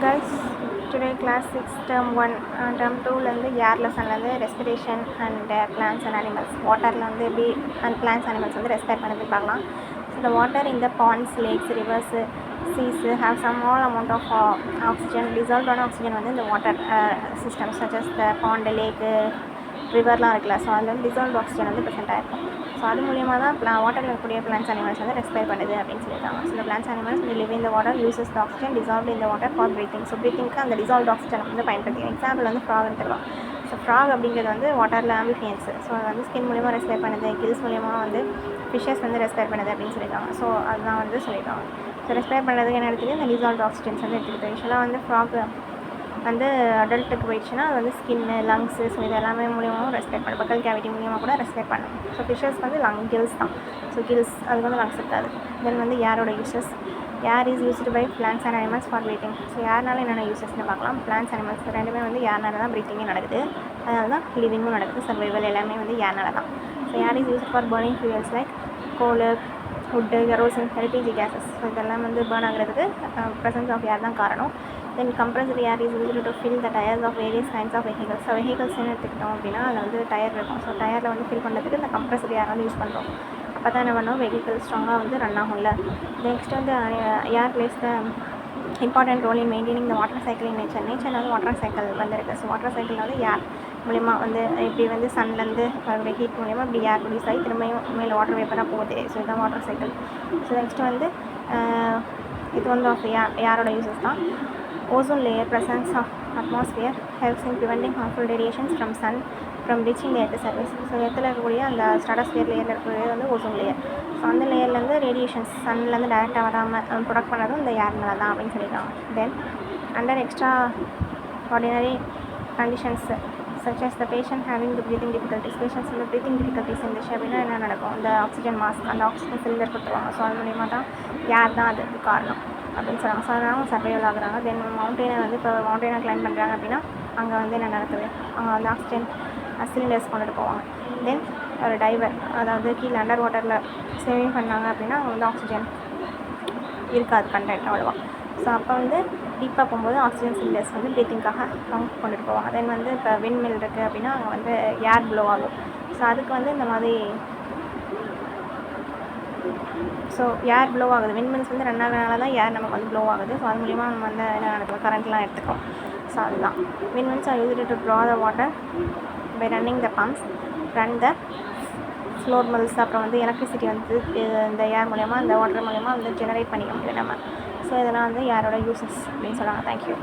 Guys, today class 6 term 1 term 2 air லெசன்லேருந்து respiration and plants and animals வாட்டரில் வந்து எப்படி அண்ட் பிளான்ஸ் அனிமல்ஸ் வந்து ரெஸ்பைர் பண்ணது பார்க்கலாம். So the water in the ponds, lakes, rivers, seas have some small amount of oxygen. Dissolved on oxygen வந்து இந்த water systems such as the pond, lake, ரிவர்லாம் இருக்குல்ல, so அதில் வந்து டிசால்வ்ட் ஆக்சிஜன் வந்து present ஆகிருக்கும். ஸோ அது மூலியமாக தான் வாட்டரில் இருக்கக்கூடிய பிளான்ஸ் அனிமல்ஸ் வந்து ரெஸ்பைர் பண்ணுது அப்படின்னு சொல்லியிருக்காங்க. ஸோ இந்த plants animals live in the water uses the oxygen dissolved in the water for breathing. So ப்ரீத்திங்க்கு அந்த டிசால்வ்ட் ஆக்சிஜன் வந்து பயன்படுத்தி எக்ஸாம்பிள் வந்து ஃப்ராக் எடுத்துக்கலாம். ஸோ ஃப்ராக் அப்படிங்கிறது வந்து வாட்டரில் ஆம்பிஃபியன்ஸ். ஸோ அது வந்து ஸ்கின் மூலியமாக ரெஸ்பைர் பண்ணுது, கில்ஸ் மூலியமாக வந்து ஃபிஷ்ஷஸ் வந்து ரெஸ்பைர் பண்ணுது அப்படின்னு சொல்லியிருக்காங்க. ஸோ அதுதான் வந்து சொல்லியிருக்காங்க. ஸோ ரெஸ்பைர் பண்ணுறதுக்கு என்ன எடுத்துகிட்டு இந்த டிசால்வ்ட் ஆக்சிஜன்ஸ் வந்து எடுத்துக்கிட்டு யூஸ்வலாக வந்து ஃப்ராக் வந்து அடல்ட்டுக்கு போயிடுச்சுன்னா அது வந்து ஸ்கின்னு, லங்ஸு, ஸோ இது எல்லாமே மூலியமாகவும் ரெஸ்பைர் பண்ணும். பக்கல் கேவிட்டி மூலியமாக கூட ரெஸ்பைர் பண்ணும். ஸோ ஃபிஷஸ் வந்து கில்ஸ் தான். ஸோ கில்ஸ் அதுக்கு வந்து லங்ஸ் இருக்காது. தென் வந்து ஏரோட uses. Air is used by plants and animals for breathing. So ஏர்னால என்னென்ன யூசஸ்ன்னு பார்க்கலாம். பிளான்ஸ் அனிமல்ஸ் ரெண்டுமே வந்து ஏர்னால தான் ப்ரீத்திங்கே நடக்குது. அதனால தான் லிவிங்கும் நடக்குது. சர்வைவல் எல்லாமே வந்து ஏர்னால தான். So air is used for burning fuels like coal, food, kerosene, LPG gases. So இதெல்லாம் வந்து பேர்ன் ஆகிறதுக்கு ப்ரெசன்ஸ் ஆஃப் ஏர் தான் காரணம். Then compressed air is used to fill the tires of various kinds of vehicles. So வெஹிக்கல்ஸ்ன்னு எடுத்துக்கிட்டோம் அப்படின்னா அதில் வந்து டயர் இருக்கும். ஸோ டயரில் வந்து ஃபில் பண்ணுறதுக்கு இந்த கம்ப்ரஸ்ட் ஏர் வந்து யூஸ் பண்ணுறோம். அப்போ தான் என்ன பண்ணுவோம், வெஹிக்கல் ஸ்ட்ராங்காக வந்து ரன் ஆகும்ல. நெக்ஸ்ட் வந்து air plays the important role in maintaining the water cycle in nature. நேச்சரில் வந்து வாட்டர் சைக்கிள் வந்து இருக்குது. ஸோ வாட்டர் சைக்கிள் வந்து ஏர் மூலிமா வந்து இப்படி வந்து சன்லேருந்து வரக்கூடிய ஹீட் மூலிமா இப்படி ஏர் ப்ரொடியூஸ் ஆகி திரும்பியும் மேலே வாட்டர் வேப்பராக போகுது. ஸோ இதுதான் வாட்டர் சைக்கிள். ஸோ நெக்ஸ்ட் வந்து இது வந்து ஆஃப் ஏரோட யூசஸ் தான். Ozone layer presence of atmosphere helps in preventing harmful radiations from sun from reaching the earth surface. So எர்த்தில் இருக்கக்கூடிய அந்த ஸ்ட்ராட்டோஸ்பியர் லேயரில் இருக்கக்கூடிய வந்து ஓசோன் லேயர். ஸோ அந்த லேயர்லேருந்து ரேடியேஷன்ஸ் சன்லேருந்து டேரெக்டாக வராமல் ப்ரொடக்ட் பண்ணுறதும் இந்த ஏர்னால தான் அப்படின்னு சொல்லியிருக்காங்க. தென் under extra ordinary conditions such as the patient having the breathing difficulties. Patients வந்து ப்ரீத்திங் டிஃபிகல்ட்டிஸ் இருந்துச்சு அப்படின்னா என்ன நடக்கும், இந்த ஆக்சிஜன் மாஸ்க் அந்த ஆக்சிஜன் சிலிண்டர் கொடுத்துருவாங்க. ஸோ அது மூலிமா தான் ஏர் தான் அதுக்கு காரணம் அப்படின்னு சொல்கிறாங்க. ஸோ அதனால சர்வைவல் ஆகுறாங்க. தென் மவுண்டெயினை வந்து இப்போ மவுண்டெயினை கிளைம் பண்ணுறாங்க அப்படின்னா அங்கே வந்து என்ன நடக்குது, அங்கே வந்து ஆக்சிஜன் சிலிண்டர்ஸ் கொண்டுட்டு போவாங்க. தென் ஒரு டைவர், அதாவது கீழே அண்டர் வாட்டரில் ஸ்விமிங் பண்ணாங்க அப்படின்னா அங்கே வந்து ஆக்சிஜன் இருக்காது கண்டென்ட் அவ்வளோவா. ஸோ அப்போ வந்து டீப்பாக போகும்போது ஆக்சிஜன் சிலிண்டர்ஸ் வந்து ப்ரீத்திங்காக அவங்க கொண்டுட்டு போவாங்க. தென் வந்து இப்போ விண்மில் இருக்குது அப்படின்னா அங்கே வந்து ஏர் ப்ளோ ஆகும். ஸோ அதுக்கு வந்து இந்த மாதிரி ஸோ ஏர் ப்ளோ ஆகுது. விண்மில்ஸ் வந்து ரன் ஆகிறனால தான் ஏர் நமக்கு வந்து ப்ளோ ஆகுது. ஸோ அது மூலிமா நம்ம வந்து என்ன நடக்குது, கரண்ட்லாம் எடுத்துக்கிறோம். ஸோ அதுதான் windmills are used to draw the water by running the pumps, run the flour mills. அப்புறம் வந்து எலக்ட்ரிசிட்டி வந்து இந்த ஏர் மூலயமா இந்த வாட்டர் மூலயமா வந்து ஜெனரேட் பண்ணிக்க முடியும் நம்ம. ஸோ இதெல்லாம் வந்து ஏரோட யூசஸ் அப்படின்னு சொல்கிறாங்க. தேங்க்யூ.